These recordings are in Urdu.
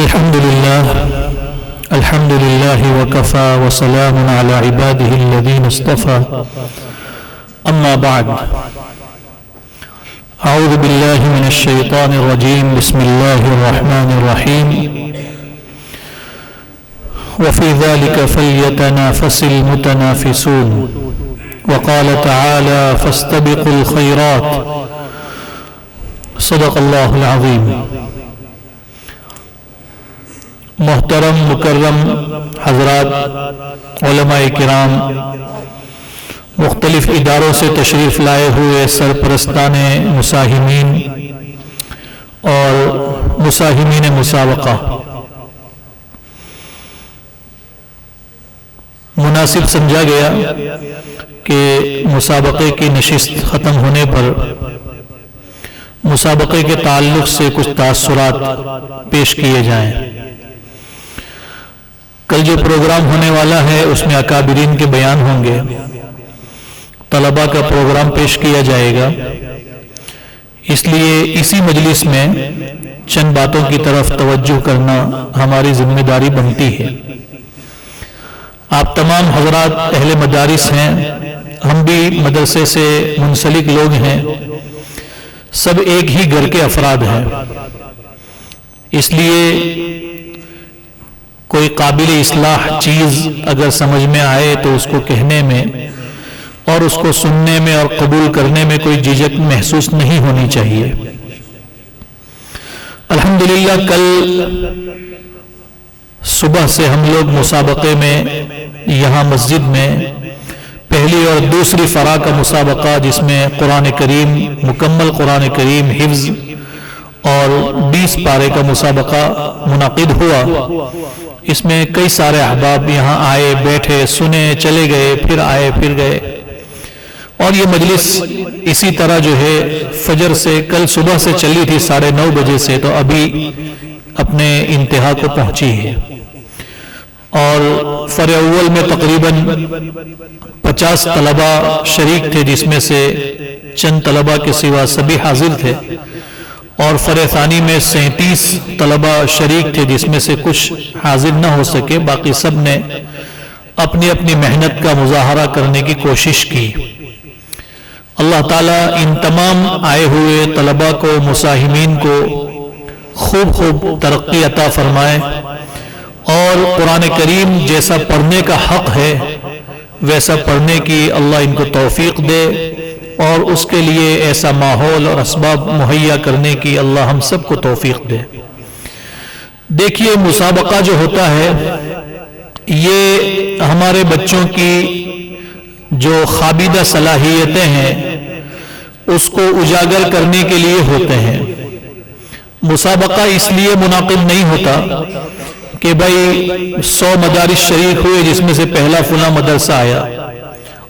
الحمد لله وكفى وسلام على عباده الذين اصطفى أما بعد أعوذ بالله من الشيطان الرجيم بسم الله الرحمن الرحيم وفي ذلك فليتنافس المتنافسون وقال تعالى فاستبقوا الخيرات صدق الله العظيم. محترم مکرم حضرات، علماء کرام، مختلف اداروں سے تشریف لائے ہوئے سرپرستان مساہمین اور مساہمین مسابقہ، مناسب سمجھا گیا کہ مسابقے کی نشست ختم ہونے پر مسابقے کے تعلق سے کچھ تاثرات پیش کیے جائیں۔ کل جو پروگرام ہونے والا ہے اس میں اکابرین کے بیان ہوں گے، طلباء کا پروگرام پیش کیا جائے گا، اس لیے اسی مجلس میں چند باتوں کی طرف توجہ کرنا ہماری ذمہ داری بنتی ہے۔ آپ تمام حضرات اہل مدارس ہیں، ہم بھی مدرسے سے منسلک لوگ ہیں، سب ایک ہی گھر کے افراد ہیں، اس لیے کوئی قابل اصلاح چیز اگر سمجھ میں آئے تو اس کو کہنے میں اور اس کو سننے میں اور قبول کرنے میں کوئی جھجک محسوس نہیں ہونی چاہیے۔ الحمدللہ کل صبح سے ہم لوگ مسابقے میں یہاں مسجد میں پہلی اور دوسری فرا کا مسابقہ، جس میں قرآن کریم، مکمل قرآن کریم حفظ اور 20 پارے کا مسابقہ منعقد ہوا۔ اس میں کئی سارے احباب یہاں آئے، بیٹھے، سنے، چلے گئے، پھر آئے، پھر گئے، اور یہ مجلس اسی طرح جو ہے فجر سے کل صبح سے چلی تھی 9:30 بجے سے، تو ابھی اپنے انتہا کو پہنچی ہے، اور فرع اول میں تقریباً 50 طلباء شریک تھے، جس میں سے چند طلباء کے سوا سبھی حاضر تھے، اور فرع ثانی میں 37 طلباء شریک تھے، جس میں سے کچھ حاضر نہ ہو سکے، باقی سب نے اپنی اپنی محنت کا مظاہرہ کرنے کی کوشش کی۔ اللہ تعالیٰ ان تمام آئے ہوئے طلباء کو، مساہمین کو خوب ترقی عطا فرمائے، اور قرآن کریم جیسا پڑھنے کا حق ہے ویسا پڑھنے کی اللہ ان کو توفیق دے، اور اس کے لیے ایسا ماحول اور اسباب مہیا کرنے کی اللہ ہم سب کو توفیق دے۔ دیکھیے، مسابقہ جو ہوتا ہے یہ ہمارے بچوں کی جو خابیدہ صلاحیتیں ہیں اس کو اجاگر کرنے کے لیے ہوتے ہیں۔ مسابقہ اس لیے منعقد نہیں ہوتا کہ بھائی 100 مدارس شریک ہوئے، جس میں سے پہلا فلاں مدرسہ آیا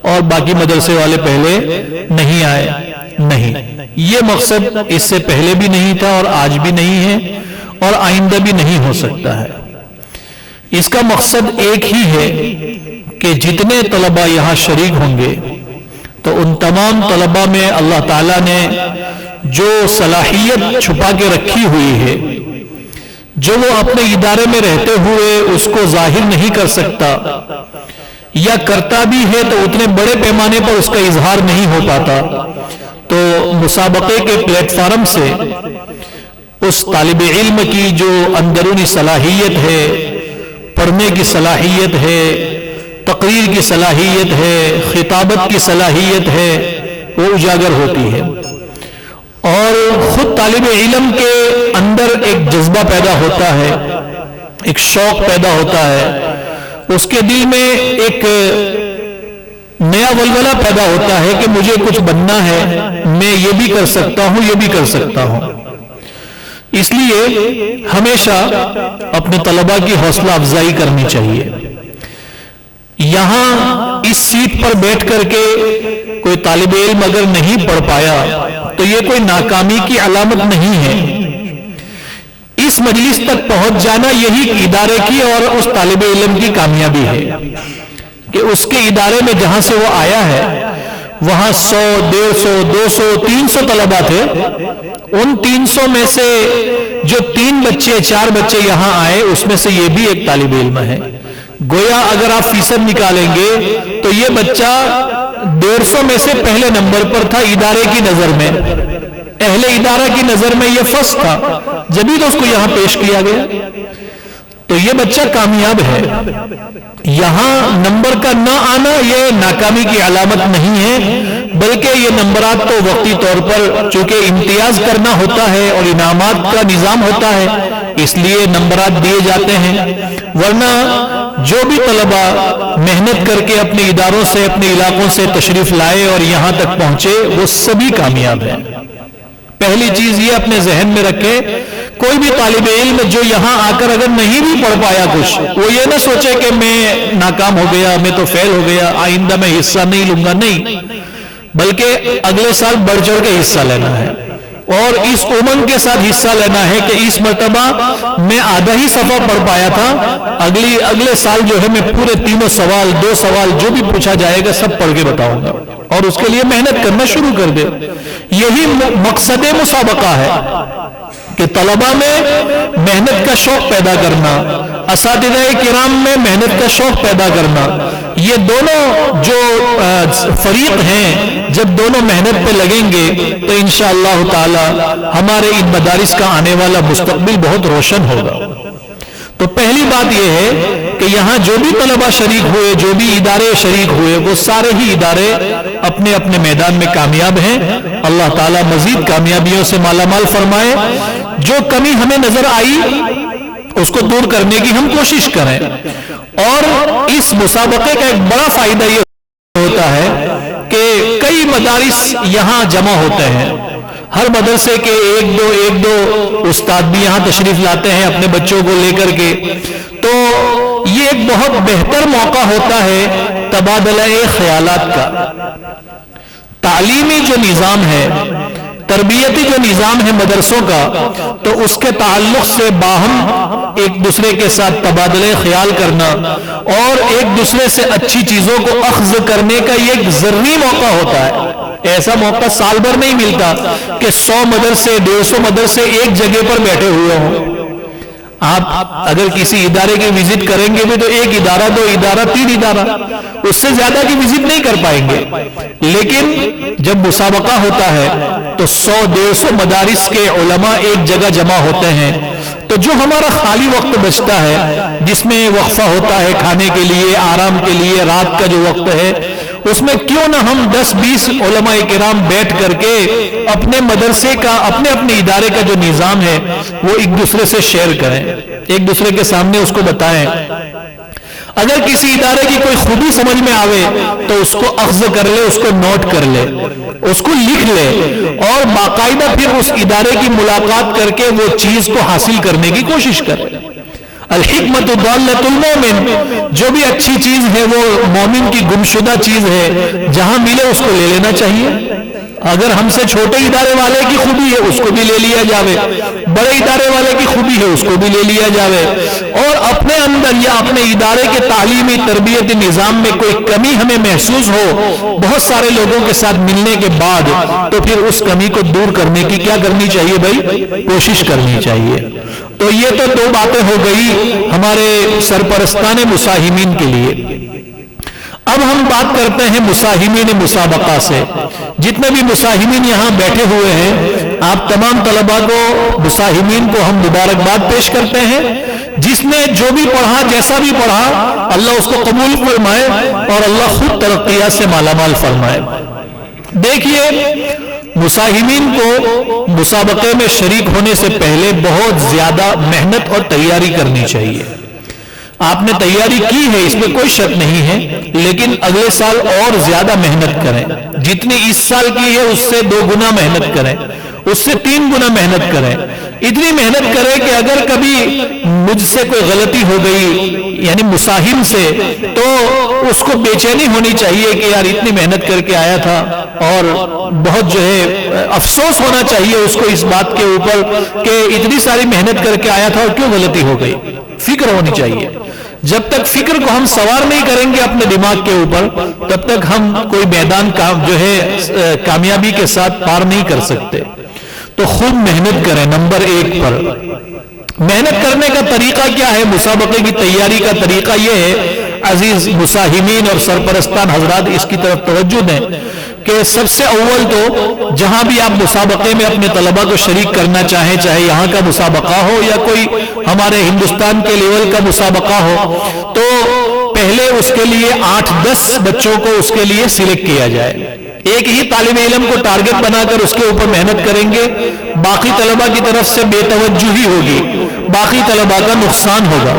اور باقی مدرسے والے پہلے نہیں آئے، نہیں، یہ مقصد اس سے پہلے بھی نہیں تھا اور آج بھی نہیں ہے اور آئندہ بھی نہیں ہو سکتا ہے۔ اس کا مقصد ایک ہی ہے کہ جتنے طلباء یہاں شریک ہوں گے تو ان تمام طلباء میں اللہ تعالیٰ نے جو صلاحیت چھپا کے رکھی ہوئی ہے، جو وہ اپنے ادارے میں رہتے ہوئے اس کو ظاہر نہیں کر سکتا، یا کرتا بھی ہے تو اتنے بڑے پیمانے پر اس کا اظہار نہیں ہو پاتا، تو مسابقے کے پلیٹ فارم سے اس طالب علم کی جو اندرونی صلاحیت ہے، پڑھنے کی صلاحیت ہے، تقریر کی صلاحیت ہے، خطابت کی صلاحیت ہے، وہ اجاگر ہوتی ہے، اور خود طالب علم کے اندر ایک جذبہ پیدا ہوتا ہے، ایک شوق پیدا ہوتا ہے، اس کے دل میں ایک نیا ولولہ پیدا ہوتا ہے کہ مجھے کچھ بننا ہے، میں یہ بھی کر سکتا ہوں، یہ بھی کر سکتا ہوں۔ اس لیے ہمیشہ اپنے طلباء کی حوصلہ افزائی کرنی چاہیے۔ یہاں اس سیٹ پر بیٹھ کر کے کوئی طالب علم اگر نہیں پڑھ پایا تو یہ کوئی ناکامی کی علامت نہیں ہے۔ اس مجلس تک پہنچ جانا یہی ادارے کی اور اس طالب علم کی کامیابی ہے کہ اس کے ادارے میں جہاں سے وہ آیا ہے وہاں 100 150 200 300 طلبہ تھے. ان 300 میں سے جو 3 بچے 4 بچے یہاں آئے اس میں سے یہ بھی ایک طالب علم ہے. گویا اگر آپ فیصد نکالیں گے تو یہ بچہ 150 میں سے پہلے نمبر پر تھا ادارے کی نظر میں. اہل ادارہ کی نظر میں یہ فرسٹ تھا, جبھی تو اس کو یہاں پیش کیا گیا. تو یہ بچہ کامیاب ہے. یہاں نمبر کا نہ آنا یہ ناکامی کی علامت نہیں ہے, بلکہ یہ نمبرات تو وقتی طور پر چونکہ امتیاز کرنا ہوتا ہے اور انعامات کا نظام ہوتا ہے اس لیے نمبرات دیے جاتے ہیں. ورنہ جو بھی طلبہ محنت کر کے اپنے اداروں سے اپنے علاقوں سے تشریف لائے اور یہاں تک پہنچے وہ سبھی کامیاب ہیں. پہلی چیز یہ اپنے ذہن میں رکھے, کوئی بھی طالب علم جو یہاں آ کر اگر نہیں بھی پڑھ پایا کچھ, وہ یہ نہ سوچے کہ میں ناکام ہو گیا, میں تو فیل ہو گیا, آئندہ میں حصہ نہیں لوں گا. نہیں, بلکہ اگلے سال بڑھ چڑھ کے حصہ لینا ہے اور اس امنگ کے ساتھ حصہ لینا ہے کہ اس مرتبہ میں آدھا ہی صفحہ پڑھ پایا تھا, اگلے سال جو ہے میں پورے 3 سوال 2 سوال جو بھی پوچھا جائے گا سب پڑھ کے بتاؤں گا, اور اس کے لیے محنت کرنا شروع کر دے. یہی مقصد مسابقہ ہے کہ طلبہ میں محنت کا شوق پیدا کرنا, اساتذہ کرام میں محنت کا شوق پیدا کرنا. یہ دونوں جو فریق ہیں جب دونوں محنت پہ لگیں گے تو انشاءاللہ تعالی ہمارے ان مدارس کا آنے والا مستقبل بہت روشن ہوگا. تو پہلی بات یہ ہے کہ یہاں جو بھی طلبہ شریک ہوئے, جو بھی ادارے شریک ہوئے, وہ سارے ہی ادارے اپنے اپنے میدان میں کامیاب ہیں. اللہ تعالیٰ مزید کامیابیوں سے مالا مال فرمائے. جو کمی ہمیں نظر آئی اس کو دور کرنے کی ہم کوشش کریں. اور اس مسابقے کا ایک بڑا فائدہ یہ ہوتا ہے کہ کئی مدارس یہاں جمع ہوتے ہیں. ہر مدرسے کے ایک دو استاد بھی یہاں تشریف لاتے ہیں اپنے بچوں کو لے کر کے. تو یہ ایک بہت بہتر موقع ہوتا ہے تبادلہ خیالات کا. تعلیمی جو نظام ہے, تربیتی جو نظام ہے مدرسوں کا, تو اس کے تعلق سے باہم ایک دوسرے کے ساتھ تبادلہ خیال کرنا اور ایک دوسرے سے اچھی چیزوں کو اخذ کرنے کا یہ ایک ضروری موقع ہوتا ہے. ایسا موقع سال بھر نہیں ملتا کہ 100 مدرسے 150 مدرسے ایک جگہ پر بیٹھے ہوئے ہوں. آپ اگر کسی ادارے کی وزٹ کریں گے بھی تو 1 ادارہ 2 ادارہ 3 ادارہ, اس سے زیادہ کی وزٹ نہیں کر پائیں گے. لیکن جب مسابقہ ہوتا ہے تو 100-150 مدارس کے علماء ایک جگہ جمع ہوتے ہیں. تو جو ہمارا خالی وقت بچتا ہے جس میں وقفہ ہوتا ہے کھانے کے لیے, آرام کے لیے, رات کا جو وقت ہے, اس میں کیوں نہ ہم 10-20 علماء کرام بیٹھ کر کے اپنے مدرسے کا اپنے ادارے کا جو نظام ہے وہ ایک دوسرے سے شیئر کریں, ایک دوسرے کے سامنے اس کو بتائیں. اگر کسی ادارے کی کوئی خوبی سمجھ میں آوے تو اس کو اخذ کر لے, اس کو نوٹ کر لے, اس کو لکھ لے اور باقاعدہ پھر اس ادارے کی ملاقات کر کے وہ چیز کو حاصل کرنے کی کوشش کرے. الحکمت ضالۃ المومن, جو بھی اچھی چیز ہے وہ مومن کی گمشدہ چیز ہے, جہاں ملے اس کو لے لینا چاہیے. اگر ہم سے چھوٹے ادارے والے کی خوبی ہے اس کو بھی لے لیا جاوے, بڑے ادارے والے کی خوبی ہے اس کو بھی لے لیا جاوے, اور اپنے اندر یا اپنے ادارے کے تعلیمی تربیتی نظام میں کوئی کمی ہمیں محسوس ہو بہت سارے لوگوں کے ساتھ ملنے کے بعد, تو پھر اس کمی کو دور کرنے کی کیا کرنی چاہیے بھائی؟ کوشش کرنی چاہیے. تو یہ تو 2 باتیں ہو گئی ہمارے سرپرستان مساہمین کے لیے. اب ہم بات کرتے ہیں مساہمین مسابقہ سے. جتنے بھی مساہمین یہاں بیٹھے ہوئے ہیں, آپ تمام طلباء کو, مساہمین کو ہم مبارکباد پیش کرتے ہیں. جس نے جو بھی پڑھا, جیسا بھی پڑھا, اللہ اس کو قبول فرمائے اور اللہ خود ترقیات سے مالا مال فرمائے. دیکھیے, مساہمین کو مسابقے میں شریک ہونے سے پہلے بہت زیادہ محنت اور تیاری کرنی چاہیے. آپ نے تیاری کی ہے اس میں کوئی شک نہیں ہے, لیکن اگلے سال اور زیادہ محنت کریں. جتنی اس سال کی ہے اس سے 2 گنا محنت کریں, اس سے 3 گنا محنت کریں. اتنی محنت کریں کہ اگر کبھی مجھ سے کوئی غلطی ہو گئی یعنی مساہم سے, تو اس کو بے چینی ہونی چاہیے کہ یار اتنی محنت کر کے آیا تھا, اور بہت جو ہے افسوس ہونا چاہیے اس کو اس بات کے اوپر کہ اتنی ساری محنت کر کے آیا تھا اور کیوں غلطی ہو گئی. فکر ہونی چاہیے. جب تک فکر کو ہم سوار نہیں کریں گے اپنے دماغ کے اوپر تب تک ہم کوئی میدان جو ہے کامیابی کے ساتھ پار نہیں کر سکتے. تو خوب محنت کریں. نمبر 1 پر محنت کرنے کا طریقہ کیا ہے؟ مسابقے کی تیاری کا طریقہ یہ ہے. عزیز مساہمین اور سرپرستان حضرات اس کی طرف توجہ دیں کہ سب سے اول تو جہاں بھی آپ مسابقے میں اپنے طلبہ کو شریک کرنا چاہیں، چاہے یہاں کا مسابقہ ہو یا کوئی ہمارے ہندوستان کے لیول کا مسابقہ ہو، تو پہلے اس کے لیے 8-10 بچوں کو اس کے لیے سلیکٹ کیا جائے. ایک ہی طالب علم کو ٹارگٹ بنا کر اس کے اوپر محنت کریں گے، باقی طلبہ کی طرف سے بے توجہی ہوگی، باقی طلبہ کا نقصان ہوگا.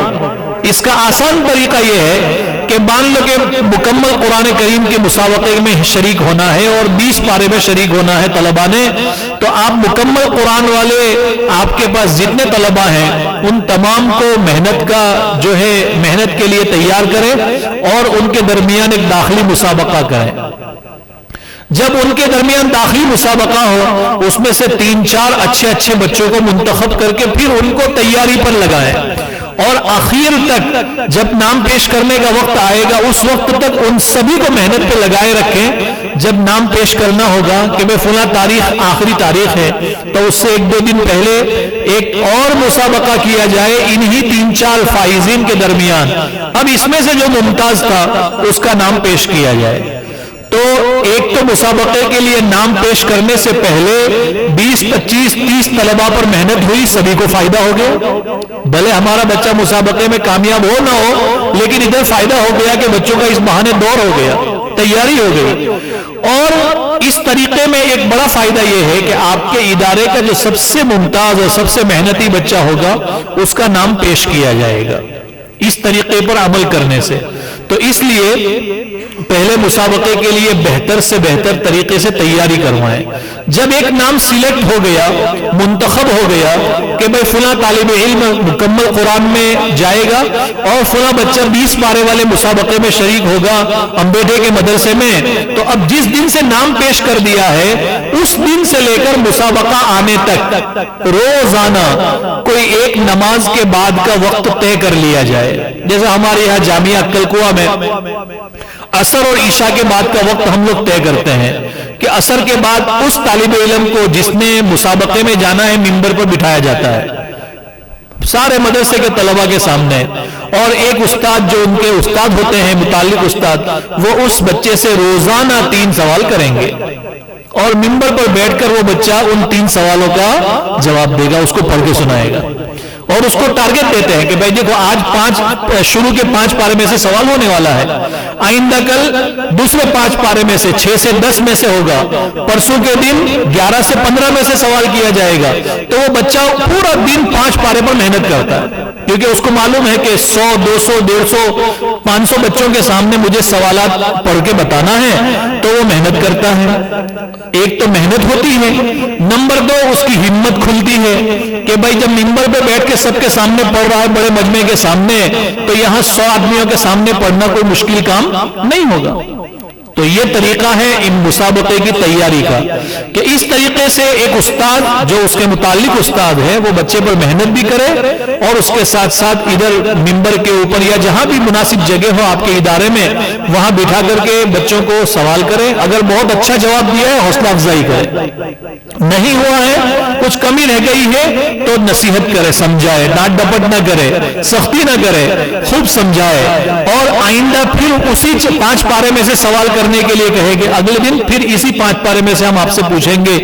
اس کا آسان طریقہ یہ ہے کہ مان لو کہ مکمل قرآن کریم کے مسابقے میں شریک ہونا ہے اور 20 پارے میں شریک ہونا ہے طلبہ نے، تو آپ مکمل قرآن والے آپ کے پاس جتنے طلبہ ہیں ان تمام کو محنت کے لیے تیار کریں اور ان کے درمیان ایک داخلی مسابقہ کریں. جب ان کے درمیان داخلی مسابقہ ہو اس میں سے 3-4 اچھے بچوں کو منتخب کر کے پھر ان کو تیاری پر لگائیں اور آخر تک جب نام پیش کرنے کا وقت آئے گا اس وقت تک ان سبھی کو محنت پہ لگائے رکھیں. جب نام پیش کرنا ہوگا کہ میں فلاں تاریخ آخری تاریخ ہے تو اس سے 1-2 دن پہلے ایک اور مسابقہ کیا جائے انہی 3-4 فائزین کے درمیان. اب اس میں سے جو ممتاز تھا اس کا نام پیش کیا جائے. تو ایک تو مسابقے کے لیے نام پیش کرنے سے پہلے 20-25-30 طلبہ پر محنت ہوئی، سبھی کو فائدہ ہو گیا. بھلے ہمارا بچہ مسابقے میں کامیاب ہو نہ ہو لیکن ادھر فائدہ ہو گیا کہ بچوں کا اس بہانے دور ہو گیا، تیاری ہو گئی. اور اس طریقے میں ایک بڑا فائدہ یہ ہے کہ آپ کے ادارے کا جو سب سے ممتاز اور سب سے محنتی بچہ ہوگا اس کا نام پیش کیا جائے گا اس طریقے پر عمل کرنے سے. تو اس لیے پہلے مسابقے کے لیے بہتر سے بہتر طریقے سے تیاری کروائیں. جب ایک نام سلیکٹ ہو گیا، منتخب ہو گیا کہ بھئی فلاں طالب علم مکمل قرآن میں جائے گا اور فلاں بچہ 20 پارے والے مسابقے میں شریک ہوگا امبیڈے کے مدرسے میں، تو اب جس دن سے نام پیش کر دیا ہے اس دن سے لے کر مسابقہ آنے تک روزانہ کوئی ایک نماز کے بعد کا وقت طے کر لیا جائے. جیسے ہمارے یہاں جامعہ عقل کوہ میں عصر اور عشاء کے بعد کا وقت ہم لوگ طے کرتے ہیں کہ عصر کے بعد اس طالب علم کو جس نے مسابقے میں جانا ہے منبر پر بٹھایا جاتا ہے سارے مدرسے کے طلبہ کے سامنے، اور ایک استاد جو ان کے استاد ہوتے ہیں متعلق استاد، وہ اس بچے سے روزانہ 3 سوال کریں گے اور منبر پر بیٹھ کر وہ بچہ ان 3 سوالوں کا جواب دے گا، اس کو پڑھ کے سنائے گا. اور اس کو ٹارگٹ دیتے ہیں کہ بھائی دیکھو آج شروع کے 5 پارے میں سے سوال ہونے والا ہے، آئندہ کل دوسرے 5 پارے میں سے 6 سے 10 میں سے ہوگا، پرسوں کے دن 11 سے 15 میں سے سوال کیا جائے گا. تو وہ بچہ پورا دن 5 پارے پر محنت کرتا ہے کیونکہ اس کو معلوم ہے کہ 100 200 150 500 بچوں کے سامنے مجھے سوالات پڑھ کے بتانا ہے، تو وہ محنت کرتا ہے. ایک تو محنت ہوتی ہے، نمبر 2 اس کی ہمت کھلتی ہے کہ بھائی جب منبر پہ بیٹھ کے سب کے سامنے پڑھ رہا ہے بڑے مجمع کے سامنے، تو یہاں 100 آدمیوں کے سامنے پڑھنا کوئی مشکل کام نہیں ہوگا. تو یہ طریقہ ہے ان مسابقے کی تیاری کا کہ اس طریقے سے ایک استاد جو اس کے متعلق استاد ہے وہ بچے پر محنت بھی کرے اور اس کے ساتھ ساتھ ادھر منبر کے اوپر یا جہاں بھی مناسب جگہ ہو آپ کے ادارے میں وہاں بٹھا کر کے بچوں کو سوال کرے. اگر بہت اچھا جواب دیا ہے حوصلہ افزائی کرے، نہیں ہوا ہے کچھ کمی رہ گئی ہے تو نصیحت کرے، سمجھائے، ڈانٹ ڈپٹ نہ کرے، سختی نہ کرے، خوب سمجھائے اور آئندہ پھر اسی 5 پارے میں سے سوال کرنے کے لیے کہے گے اگلے دن پھر اسی 5 پارے میں سے ہم آپ سے پوچھیں گے،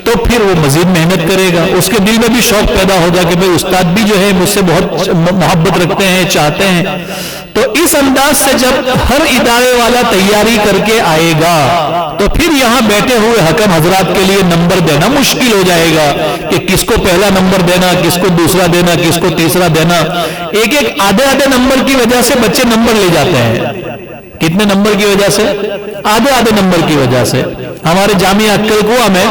تو پھر وہ مزید محنت کرے گا. اس کے دل میں بھی شوق پیدا ہوگا کہ بھئی استاد بھی جو ہے مجھ سے بہت محبت رکھتے ہیں، چاہتے ہیں. تو اس انداز سے جب ہر ادارے والا تیاری کر کے آئے گا تو پھر یہاں بیٹھے ہوئے حکم حضرات کے لیے نمبر دینا مشکل ہو جائے گا کہ کس کو پہلا نمبر دینا، کس کو دوسرا دینا، کس کو تیسرا دینا. ایک آدھے نمبر کی وجہ سے بچے نمبر لے جاتے ہیں. کتنے نمبر کی وجہ سے؟ آدھے نمبر کی وجہ سے. ہمارے جامعہ عقل کوہ میں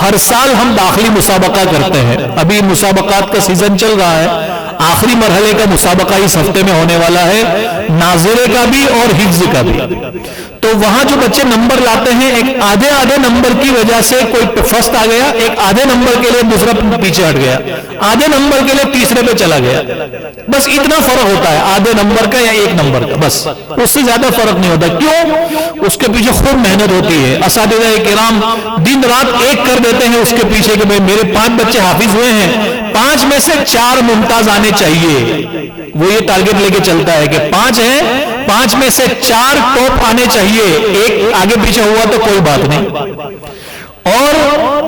ہر سال ہم داخلی مسابقہ کرتے ہیں. ابھی مسابقات کا سیزن چل رہا ہے، آخری مرحلے کا مسابقہ اس ہفتے میں ہونے والا ہے، ناظرے کا بھی اور حفظ کا بھی. تو وہاں جو بچے نمبر لاتے ہیں ایک آدھے نمبر کی وجہ سے کوئی فرسٹ آ گیا، ایک آدھے نمبر کے لیے دوسرا پیچھے ہٹ گیا، آدھے نمبر کے لیے تیسرے پہ چلا گیا، بس اتنا فرق ہوتا ہے آدھے نمبر کا یا ایک نمبر کا، بس اس سے زیادہ فرق نہیں ہوتا۔ کیوں؟ اس کے پیچھے خوب محنت ہوتی ہے، اساتذہ کرام دن رات ایک کر دیتے ہیں اس کے پیچھے کہ بھئی میرے 5 بچے حافظ ہوئے ہیں، 5 میں سے 4 ممتاز آنے چاہیے، وہ یہ ٹارگٹ لے کے چلتا ہے کہ 5 ہیں، 5 میں سے 4 ٹاپ آنے چاہیے، ایک آگے پیچھے ہوا تو کوئی بات نہیں۔ اور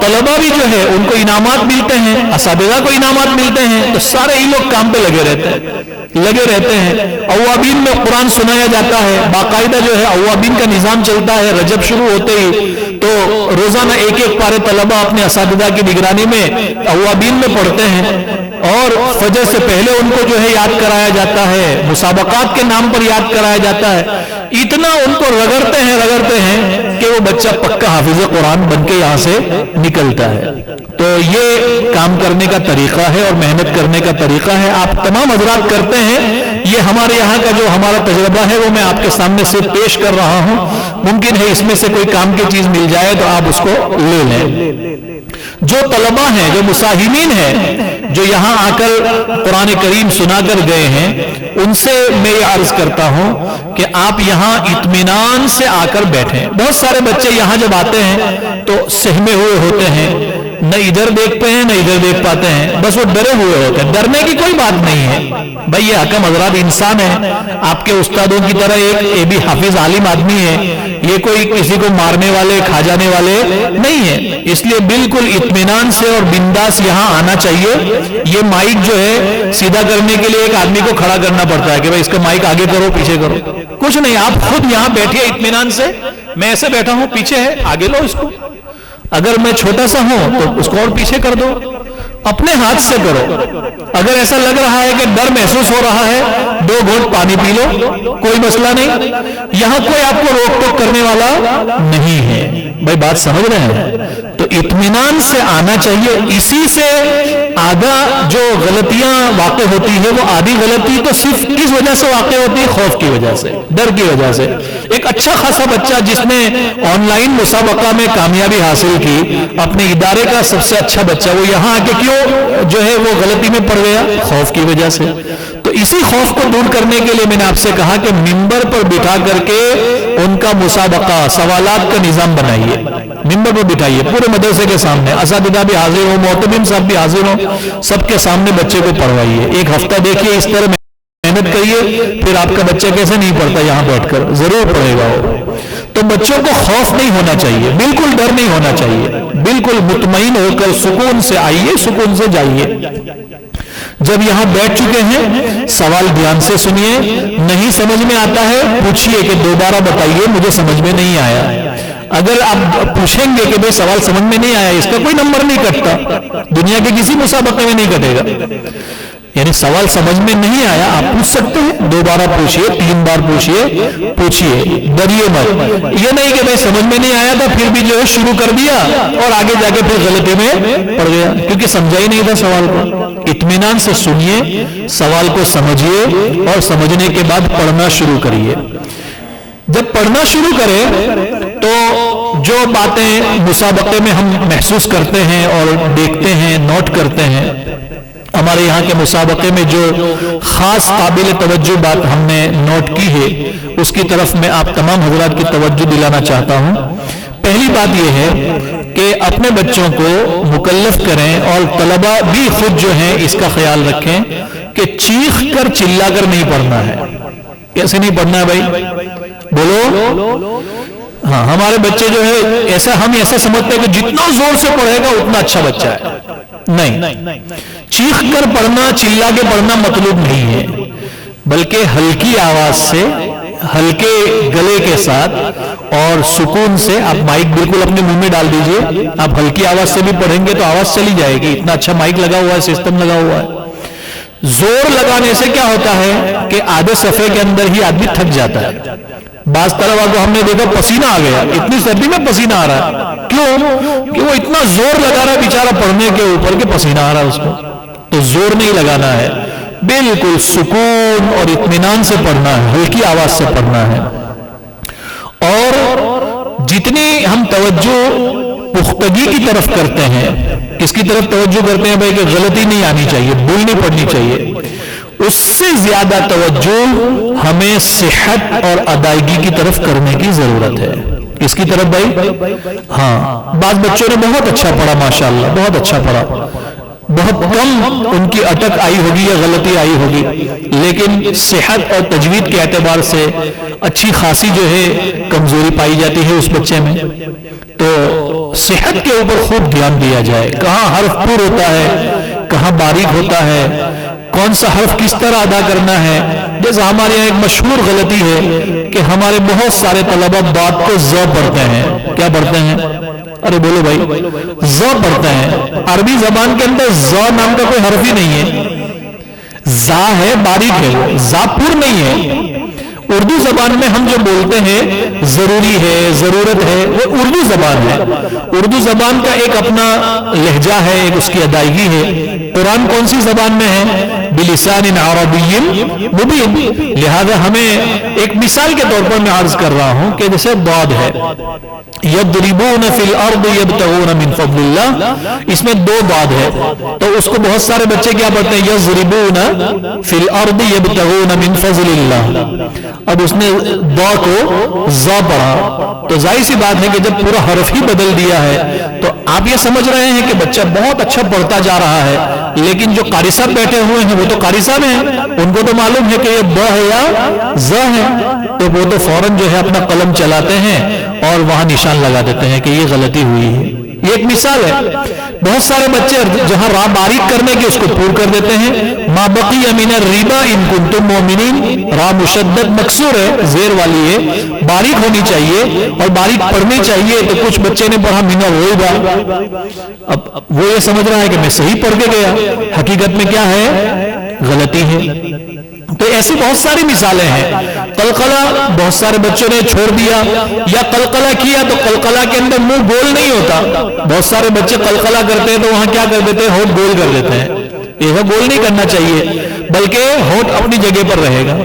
طلبہ بھی جو ہے ان کو انعامات ملتے ہیں، اساتذہ کو انعامات ملتے ہیں، تو سارے ہی لوگ کام پہ لگے رہتے ہیں۔ اوابین میں قرآن سنایا جاتا ہے، باقاعدہ جو ہے اوابین کا نظام چلتا ہے، رجب شروع ہوتے ہی تو روزانہ ایک پارے طلبہ اپنے اساتذہ کی نگرانی میں اوابین میں پڑھتے ہیں، اور فجر سے پہلے ان کو جو ہے یاد کرایا جاتا ہے، مسابقات کے نام پر یاد کرایا جاتا ہے، اتنا ان کو رگڑتے ہیں کہ وہ بچہ پکا حافظ قرآن بن کے یہاں سے نکلتا ہے۔ تو یہ کام کرنے کا طریقہ ہے اور محنت کرنے کا طریقہ ہے، آپ تمام حضرات کرتے ہیں، یہ ہمارے یہاں کا جو ہمارا تجربہ ہے وہ میں آپ کے سامنے سے پیش کر رہا ہوں، ممکن ہے اس میں سے کوئی کام کی چیز مل جائے تو آپ اس کو لے لیں۔ جو طلبہ ہیں، جو مساہمین ہیں، جو یہاں آ کر قرآن کریم سنا کر گئے ہیں، ان سے میں یہ عرض کرتا ہوں کہ آپ یہاں اطمینان سے آ کر بیٹھیں۔ بہت سارے بچے یہاں جب آتے ہیں تو سہمے ہوئے ہوتے ہیں، نہ ادھر دیکھتے ہیں نہ ادھر دیکھ پاتے ہیں، بس وہ ڈرے ہوئے ہوتے ہیں۔ ڈرنے کی کوئی بات نہیں ہے بھائی، یہ حکم حضرات انسان ہے، آپ کے استادوں کی طرح ایک بھی حافظ عالم آدمی ہے، یہ کوئی کسی کو مارنے والے کھا جانے والے نہیں ہے، اس لیے بالکل اطمینان سے اور بنداس یہاں آنا چاہیے۔ یہ مائک جو ہے سیدھا کرنے کے لیے ایک آدمی کو کھڑا کرنا پڑتا ہے کہ بھائی اس کا مائک آگے کرو پیچھے کرو، کچھ نہیں، آپ خود یہاں بیٹھیے اطمینان سے، میں ایسے بیٹھا ہوں، پیچھے ہے آگے لو اس کو، اگر میں چھوٹا سا ہوں تو اس کو اور پیچھے کر دو، اپنے ہاتھ سے کرو۔ اگر ایسا لگ رہا ہے کہ ڈر محسوس ہو رہا ہے، 2 گھونٹ پانی پی لو، کوئی مسئلہ نہیں، یہاں کوئی آپ کو روک ٹوک کرنے والا نہیں ہے۔ بھائی بات سمجھ رہے ہیں؟ تو اطمینان سے آنا چاہیے، اسی سے آدھا جو غلطیاں واقع ہوتی ہے، وہ آدھی غلطی تو صرف کس وجہ سے واقع ہوتی ہے؟ خوف کی وجہ سے، ڈر کی وجہ سے۔ ایک اچھا خاصا بچہ جس نے آن لائن مسابقہ میں کامیابی حاصل کی، اپنے ادارے کا سب سے اچھا بچہ، وہ یہاں آ کے کیوں جو ہے وہ غلطی میں پڑ گیا؟ خوف کی وجہ سے۔ تو اسی خوف کو دور کرنے کے لیے میں نے آپ سے کہا کہ ممبر پر بٹھا کر کے ان کا مسابقہ، سوالات کا نظام بنائیے، ممبر پر بٹھائیے پورے مدرسے کے سامنے، اساتذہ بھی حاضر ہوں، معتمم صاحب بھی حاضر ہوں، سب کے سامنے بچے کو پڑھوائیے، ایک ہفتہ دیکھیے، اس طرح محنت کریے، پھر آپ کا بچہ کیسے نہیں پڑھتا یہاں بیٹھ کر، ضرور پڑھے گا وہ۔ تو بچوں کو خوف نہیں ہونا چاہیے، بالکل ڈر نہیں ہونا چاہیے، بالکل مطمئن ہو کر سکون سے آئیے، سکون سے جائیے۔ جب یہاں بیٹھ چکے ہیں، سوال دھیان سے سنیے، نہیں سمجھ میں آتا ہے پوچھئے کہ دوبارہ بتائیے مجھے سمجھ میں نہیں آیا۔ اگر آپ پوچھیں گے کہ بھئی سوال سمجھ میں نہیں آیا، اس کا کوئی نمبر نہیں کٹتا، دنیا کے کسی مسابقے میں نہیں کٹے گا۔ یعنی سوال سمجھ میں نہیں آیا، آپ پوچھ سکتے ہیں، دوبارہ پوچھئے، 3 بار پوچھئے، ڈریے مت۔ یہ نہیں کہ بھئی سمجھ میں نہیں آیا تھا پھر بھی جو ہے شروع کر دیا اور آگے جا کے پھر غلطی میں پڑ گیا، کیونکہ سمجھا ہی نہیں تھا سوال کو۔ اطمینان سے سنیے، سوال کو سمجھیے اور سمجھنے کے بعد پڑھنا شروع کریے۔ جب پڑھنا شروع کریں تو جو باتیں مسابقے میں ہم محسوس کرتے ہیں اور دیکھتے ہیں، نوٹ کرتے ہیں، ہمارے یہاں کے مسابقے میں جو خاص قابل توجہ بات ہم نے نوٹ کی ہے، اس کی طرف میں آپ تمام حضرات کی توجہ دلانا چاہتا ہوں۔ پہلی بات یہ ہے کہ اپنے بچوں کو مکلف کریں اور طلبہ بھی خود جو ہیں اس کا خیال رکھیں کہ چیخ کر چلا کر نہیں پڑھنا ہے۔ کیسے نہیں پڑھنا ہے بھائی؟ بولو۔ ہاں، ہمارے بچے جو ہے ہم ایسا سمجھتے ہیں کہ جتنا زور سے پڑھے گا اتنا اچھا بچہ ہے۔ نہیں، چیخ کر پڑھنا، چلا کے پڑھنا مطلوب نہیں ہے، بلکہ ہلکی آواز سے، ہلکے گلے کے ساتھ اور سکون سے۔ آپ مائک بالکل اپنے منہ میں ڈال دیجئے، آپ ہلکی آواز سے بھی پڑھیں گے تو آواز چلی جائے گی، اتنا اچھا مائک لگا ہوا ہے، سسٹم لگا ہوا ہے۔ زور لگانے سے کیا ہوتا ہے کہ آدھے صفحے کے اندر ہی آدمی تھک جاتا ہے۔ بعض طلبہ کو ہم نے دیکھا پسینہ آ گیا، اتنی سردی میں پسینہ آ رہا ہے، کیوں؟ کہ وہ اتنا زور لگا رہا ہے بیچارہ پڑھنے کے اوپر کہ پسینہ آ رہا ہے اس کو۔ تو زور نہیں لگانا ہے، بالکل سکون اور اطمینان سے پڑھنا ہے، ہلکی آواز سے پڑھنا ہے۔ اور جتنی ہم توجہ پختگی کی طرف کرتے ہیں، کس کی طرف توجہ کرتے ہیں بھائی کہ غلطی نہیں آنی چاہیے، بھول نہیں پڑنی چاہیے، اس سے زیادہ توجہ ہمیں صحت اور ادائیگی کی طرف کرنے کی ضرورت ہے۔ کس کی طرف بھائی؟ ہاں، بعض بچوں نے بہت اچھا پڑھا، ماشاءاللہ بہت اچھا پڑھا، بہت کم ان کی اٹک آئی ہوگی یا غلطی آئی ہوگی، لیکن صحت اور تجوید کے اعتبار سے اچھی خاصی جو ہے کمزوری پائی جاتی ہے اس بچے میں۔ تو صحت کے اوپر خوب دھیان دیا جائے، کہاں حرف پر ہوتا ہے، کہاں باریک ہوتا ہے، کون سا حرف کس طرح ادا کرنا ہے۔ جیسے ہمارے یہاں ایک مشہور غلطی ہے کہ ہمارے بہت سارے طلبہ بات کو ز پڑھتے ہیں۔ کیا پڑھتے ہیں؟ ارے بولو بھائی، ز پڑھتے ہیں۔ عربی زبان کے اندر ز نام کا کوئی حرف ہی نہیں ہے، زا ہے، باریک ہے، وہ زا پر نہیں ہے۔ اردو زبان میں ہم جو بولتے ہیں ضروری ہے، ضرورت ہے، وہ اردو زبان ہے۔ اردو زبان کا ایک اپنا لہجہ ہے، ایک اس کی ادائیگی ہے۔ قرآن کون سی زبان میں ہے؟ بلسان عربی مبین۔ لہذا ہمیں ایک مثال کے طور پر میں عرض کر رہا ہوں کہ جیسے ضاد ہے، یضربون فی الارض یبتغون من فضل اللہ، اس میں دو ضاد ہے، تو اس کو بہت سارے بچے کیا پڑھتے ہیں؟ یضربون فی الارض یبتغون من فضل اللہ۔ اب اس نے ضا کو زا پڑھا، تو ظاہر سی بات ہے کہ جب پورا حرف ہی بدل دیا ہے تو آپ یہ سمجھ رہے ہیں کہ بچہ بہت اچھا پڑھتا جا رہا ہے، لیکن جو قاری صاحب بیٹھے ہوئے ہیں وہ تو قاری صاحب ہیں، ان کو تو معلوم ہے کہ یہ ب ہے یا ز ہے، تو وہ تو فوراً جو ہے اپنا قلم چلاتے ہیں اور وہاں نشان لگا دیتے ہیں کہ یہ غلطی ہوئی ہے۔ یہ ایک مثال ہے۔ بہت سارے بچے جہاں راہ باریک کرنے کی اس کو پور کر دیتے ہیں۔ ما بقی من الربا ان کنتم مؤمنین، راہ مشدد مکسور ہے، زیر والی ہے، باریک ہونی چاہیے اور باریک پڑھنی چاہیے، تو کچھ بچے نے پڑھا من الربا، اب وہ یہ سمجھ رہا ہے کہ میں صحیح پڑھ کے گیا، حقیقت میں کیا ہے؟ غلطی ہے۔ تو ایسی بہت ساری مثالیں ہیں۔ قلقلہ بہت سارے بچوں نے چھوڑ دیا، یا قلقلہ کیا تو قلقلہ کے اندر منہ گول نہیں ہوتا۔ بہت سارے بچے قلقلہ کرتے ہیں تو وہاں کیا کر دیتے ہیں؟ ہونٹ گول کر دیتے ہیں۔ یہ گول نہیں کرنا چاہیے، بلکہ ہونٹ اپنی جگہ پر رہے گا۔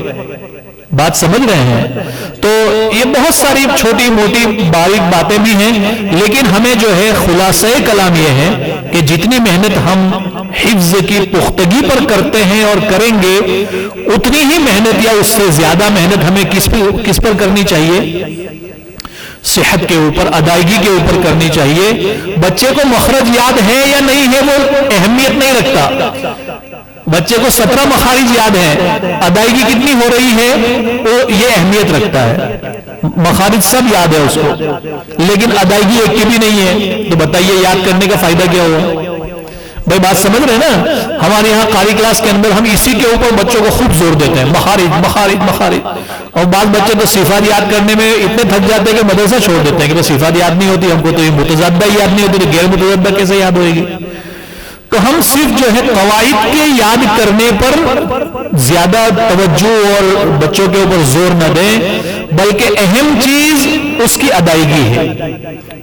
بات سمجھ رہے ہیں؟ تو یہ بہت ساری چھوٹی موٹی باریک باتیں بھی ہیں، لیکن ہمیں جو ہے خلاصہ کلام یہ ہے کہ جتنی محنت ہم حفظ کی پختگی پر کرتے ہیں اور کریں گے، اتنی ہی محنت یا اس سے زیادہ محنت ہمیں کس پر کرنی چاہیے؟ صحت کے اوپر، ادائیگی کے اوپر کرنی چاہیے۔ بچے کو مخرج یاد ہے یا نہیں ہے وہ اہمیت نہیں رکھتا۔ بچے کو 17 مخارج یاد ہیں، ادائیگی کتنی ہو رہی ہے وہ یہ اہمیت رکھتا ہے۔ مخارج سب یاد ہے اس کو، لیکن ادائیگی ایک کی بھی نہیں ہے، تو بتائیے یاد کرنے کا فائدہ کیا ہوا؟ بھائی بات سمجھ رہے ہیں نا؟ ہمارے یہاں قاری کلاس کے اندر ہم اسی کے اوپر بچوں کو خوب زور دیتے ہیں، مخارج مخارج مخارج، اور بعض بچے تو صفات یاد کرنے میں اتنے تھک جاتے ہیں کہ مدرسہ چھوڑ دیتے ہیں کہ صفات یاد نہیں ہوتی ہم کو، تو یہ متضادہ یاد نہیں ہوتی، تو غیر متضادہ کیسے یاد ہوئے گی؟ تو ہم صرف جو ہے قواعد کے یاد کرنے پر زیادہ توجہ اور بچوں کے اوپر زور نہ دیں، بلکہ اہم چیز اس کی ادائیگی ہے۔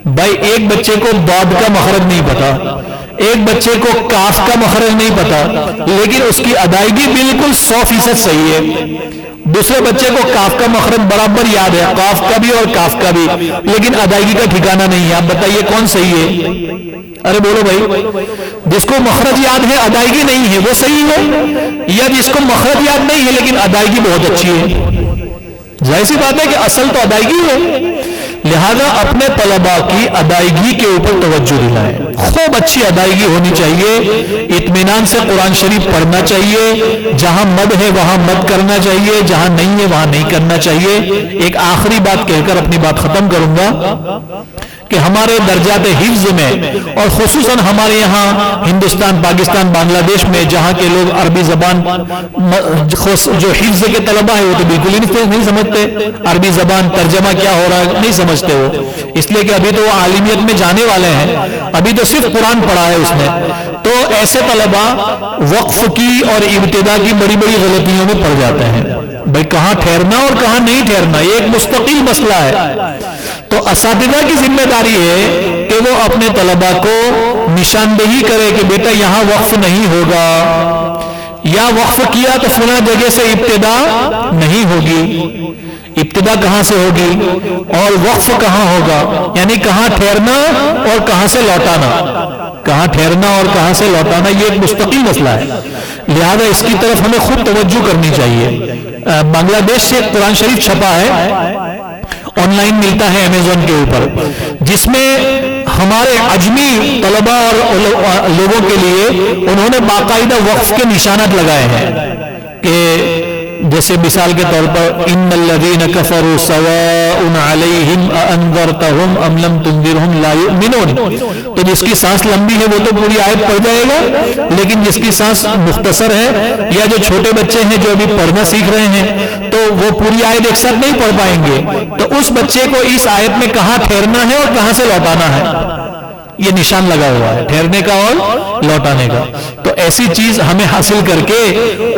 بھائی ایک بچے کو ضاد کا مخرج نہیں پتا، ایک بچے کو کاف کا مخرج نہیں پتا، لیکن اس کی ادائیگی بالکل 100% صحیح ہے۔ دوسرے بچے کو کاف کا مخرج برابر یاد ہے، قاف کا بھی اور کاف کا بھی، لیکن ادائیگی کا ٹھکانہ نہیں ہے۔ آپ بتائیے کون صحیح ہے؟ ارے بولو بھائی، جس کو مخرج یاد ہے ادائیگی نہیں ہے وہ صحیح ہے، یا جس کو مخرج یاد نہیں ہے لیکن ادائیگی بہت اچھی ہے؟ ظاہر سی بات ہے کہ اصل تو ادائیگی ہے۔ لہذا اپنے طلباء کی ادائیگی کے اوپر توجہ دلائیں، خوب اچھی ادائیگی ہونی چاہیے، اطمینان سے قرآن شریف پڑھنا چاہیے، جہاں مد ہے وہاں مد کرنا چاہیے، جہاں نہیں ہے وہاں نہیں کرنا چاہیے۔ ایک آخری بات کہہ کر اپنی بات ختم کروں گا کہ ہمارے درجات حفظ میں، اور خصوصاً ہمارے یہاں ہندوستان، پاکستان، بنگلہ دیش میں جہاں کے لوگ عربی زبان جو حفظ کے طلبہ ہیں وہ تو بالکل ہی نہیں سمجھتے، عربی زبان ترجمہ کیا ہو رہا ہے نہیں سمجھتے وہ، اس لیے کہ ابھی تو وہ عالمیت میں جانے والے ہیں، ابھی تو صرف قرآن پڑھا ہے اس نے۔ تو ایسے طلبہ وقف کی اور ابتدا کی بڑی بڑی غلطیوں میں پڑ جاتے ہیں۔ بھائی کہاں ٹھہرنا اور کہاں نہیں ٹھہرنا یہ ایک مستقل مسئلہ ہے۔ تو اساتذہ کی ذمہ داری ہے کہ وہ اپنے طلباء کو نشاندہی کرے کہ بیٹا یہاں وقف نہیں ہوگا، یا وقف کیا تو فلاں جگہ سے ابتدا نہیں ہوگی. ابتدا کہاں سے ہوگی اور وقف کہاں ہوگا؟ یعنی کہاں ٹھہرنا اور کہاں سے لوٹانا. کہاں ٹھہرنا اور کہاں سے لوٹانا یہ ایک مستقل مسئلہ ہے، لہذا اس کی طرف ہمیں خود توجہ کرنی چاہیے. بنگلہ دیش سے قرآن شریف چھپا ہے، آن لائن ملتا ہے امیزون کے اوپر، جس میں ہمارے عجمی طلباء اور لوگوں کے لیے انہوں نے باقاعدہ وقف کے نشانات لگائے ہیں کہ جیسے مثال کے طور پر ان الذین کفروا سواء علیہم اانذرتہم ام لم تنذرہم لا یؤمنون. تو جس کی سانس لمبی ہے وہ تو پوری آیت پڑھ جائے گا، لیکن جس کی سانس مختصر ہے یا جو چھوٹے بچے ہیں جو ابھی پڑھنا سیکھ رہے ہیں تو وہ پوری آیت ایک ساتھ نہیں پڑھ پائیں گے. تو اس بچے کو اس آیت میں کہاں ٹھہرنا ہے اور کہاں سے لوٹانا ہے یہ نشان لگا ہوا ہے، ٹھہرنے کا اور لوٹانے کا. تو ایسی چیز ہمیں حاصل کر کے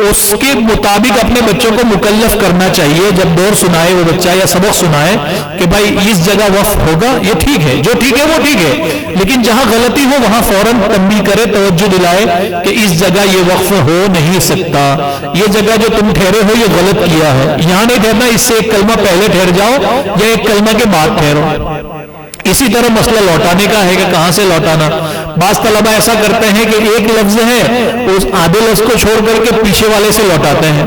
اس کے مطابق اپنے بچوں کو مکلف کرنا چاہیے. جب دور سنائے وہ بچہ یا سبق سنائے کہ بھائی اس جگہ وقف ہوگا، یہ ٹھیک ہے، جو ٹھیک ہے وہ ٹھیک ہے، لیکن جہاں غلطی ہو وہاں فوراً تنبیہ کرے، توجہ دلائے کہ اس جگہ یہ وقف ہو نہیں سکتا، یہ جگہ جو تم ٹھہرے ہو یہ غلط کیا ہے، یہاں نہیں ٹھہرنا، اس سے ایک کلمہ پہلے ٹھہر جاؤ یا ایک کلمہ کے بعد ٹھہرو. اسی طرح مسئلہ لوٹانے کا ہے کہ کہاں سے لوٹانا. بعض طلبہ ایسا کرتے ہیں کہ ایک لفظ ہے اس آدھے لفظ کو چھوڑ کر کے پیچھے والے سے لوٹاتے ہیں.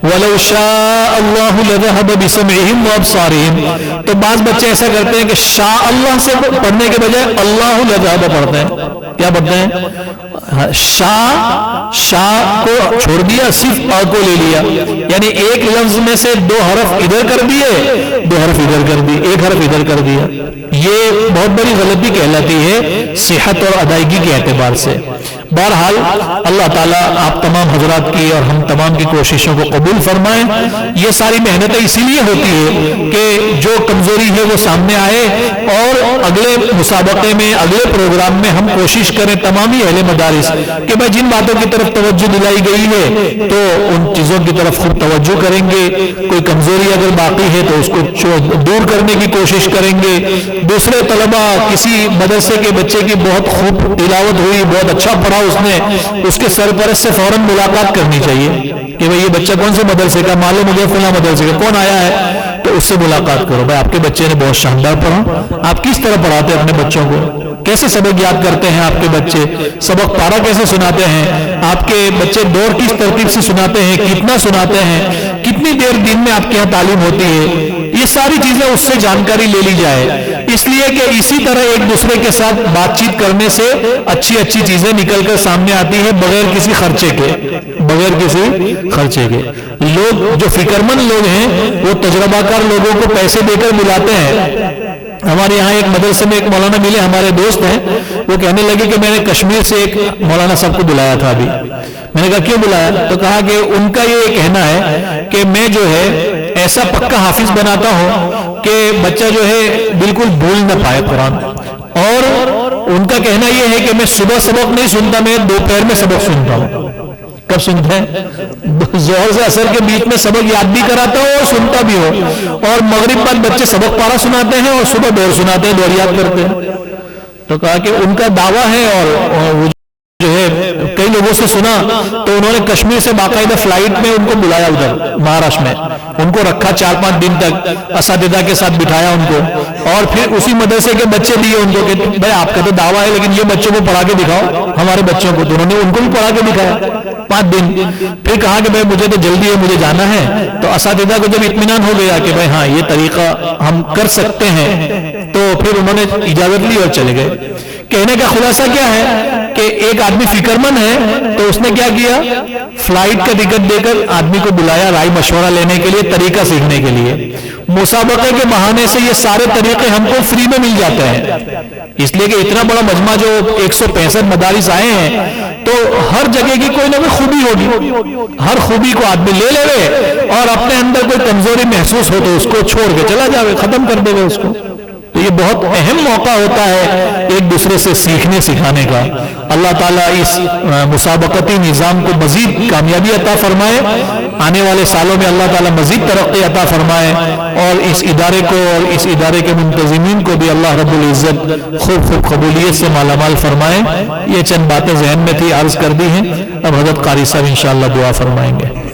وَلَوْ شَاءَ اللَّهُ لَذَهَبَ بِسَمْعِهِمْ وَأَبْصَارِهِمْ. تو بعض بچے ایسا کرتے ہیں کہ شاء اللہ سے پڑھنے کے بجائے اللہ لذهب پڑھتے ہیں. کیا پڑھتے ہیں؟ شاء کو چھوڑ دیا، صرف آ کو لے لیا، یعنی ایک لفظ میں سے دو حرف ادھر کر دیے، دو حرف ادھر کر دیے، ایک حرف ادھر کر دیا. یہ بہت بڑی غلطی کہلاتی ہے صحت اور ادائیگی کے اعتبار سے. بہرحال اللہ تعالیٰ آپ تمام حضرات کی اور ہم تمام کی کوششوں کو قبول فرمائیں. یہ ساری محنتیں اسی لیے ہوتی ہے کہ جو کمزوری ہے وہ سامنے آئے اور اگلے مسابقے میں اگلے پروگرام میں ہم کوشش کریں تمامی اہل مدارس کہ بھائی جن باتوں کی طرف توجہ دلائی گئی ہے تو ان چیزوں کی طرف خوب توجہ کریں گے. کوئی کمزوری اگر باقی ہے تو اس کو دور کرنے کی کوشش کریں گے. دوسرے طلبہ کسی مدرسے کے بچے کی بہت خوب تلاوت ہوئی، بہت اچھا پڑھا اس نے، اس کے سرپرست سے فوراً ملاقات کرنی چاہیے کہ بھئی یہ بچہ کون سے مدرسے کا، معلوم مجھے فلاں مدرسے کا، کون آیا ہے، تو اس سے ملاقات کرو. بھائی آپ کے بچے نے بہت شاندار پڑھا، آپ کس طرح پڑھاتے ہیں اپنے بچوں کو، کیسے سبق یاد کرتے ہیں آپ کے بچے، سبق پارا کیسے سناتے ہیں آپ کے بچے، دور کس ترتیب سے سناتے ہیں، کتنا سناتے ہیں، کتنی دیر دن میں آپ کے یہاں تعلیم ہوتی ہے. یہ ساری چیزیں اس سے جانکاری لے لی جائے، اس لیے کہ اسی طرح ایک دوسرے کے ساتھ بات چیت کرنے سے اچھی اچھی چیزیں نکل کر سامنے آتی ہیں بغیر کسی خرچے کے. بغیر کسی خرچے کے لوگ جو فکر مند لوگ ہیں وہ تجربہ کار لوگوں کو پیسے دے کر ملاتے ہیں. ہمارے یہاں ایک مدرسے میں ایک مولانا ملے، ہمارے دوست ہیں، وہ کہنے لگے کہ میں نے کشمیر سے ایک مولانا صاحب کو بلایا تھا ابھی. میں نے کہا کیوں بلایا؟ تو کہا کہ ان کا یہ کہنا ہے کہ میں جو ہے ایسا پکا حافظ بناتا ہوں کہ بچہ جو ہے بالکل بھول نہ پائے قرآن. اور ان کا کہنا یہ ہے کہ میں صبح سبق نہیں سنتا، میں دوپہر میں سبق سنتا ہوں. کب سنتے ہیں؟ ظہر سے عصر کے بیچ میں سبق یاد بھی کراتا ہوں اور سنتا بھی ہو، اور مغرب بعد بچے سبق پارا سناتے ہیں اور صبح دور سناتے ہیں، دور یاد کرتے ہیں. تو کہا کہ ان کا دعویٰ ہے اور وہ جو ہے کئی لوگوں سے سنا تو انہوں نے کشمیر سے باقاعدہ فلائٹ میں ان کو بلایا ادھر مہاراشٹر میں، ان کو رکھا 4-5 دن تک، اساتذہ کے ساتھ بٹھایا ان کو، اور پھر اسی مدرسے کے بچے دیے ان کو کہ بھائی آپ کا تو دعویٰ ہے لیکن یہ بچوں کو پڑھا کے دکھاؤ ہمارے بچوں کو. تو انہوں نے ان کو بھی پڑھا کے دکھایا 5 دن. پھر کہا کہ بھائی مجھے تو جلدی ہے، مجھے جانا ہے. تو اساتذہ کو جب اطمینان ہو گیا کہ بھائی ہاں یہ طریقہ ہم کر سکتے ہیں تو پھر انہوں نے اجازت لی اور چلے گئے. کہنے کا خلاصہ کیا ہے کہ ایک آدمی فکر مند ہے تو اس نے کیا کیا، فلائٹ کا ٹکٹ دے کر آدمی کو بلایا رائے مشورہ لینے کے لیے، طریقہ سیکھنے کے لیے. مسابقے کے بہانے سے یہ سارے طریقے ہم کو فری میں مل جاتے ہیں، اس لیے کہ اتنا بڑا مجمع جو 165 مدارس آئے ہیں تو ہر جگہ کی کوئی نہ کوئی خوبی ہوگی، ہر خوبی کو آدمی لے لے اور اپنے اندر کوئی کمزوری محسوس ہو تو اس کو چھوڑ کے چلا جاوے، ختم کر دے گا اس کو. تو تو یہ بہت اہم موقع ہوتا ہے ایک دوسرے سے سیکھنے سکھانے کا۔ اللہ تعالیٰ اس مسابقتی نظام کو مزید کامیابی عطا فرمائے، آنے والے سالوں میں اللہ تعالیٰ مزید ترقی عطا فرمائے، اور اس ادارے کو اور اس ادارے کے منتظمین کو بھی اللہ رب العزت خوب قبولیت سے مالا مال فرمائے۔ یہ چند باتیں ذہن میں تھی، عرض کر دی ہیں، اب حضرت قاری صاحب انشاءاللہ دعا فرمائیں گے۔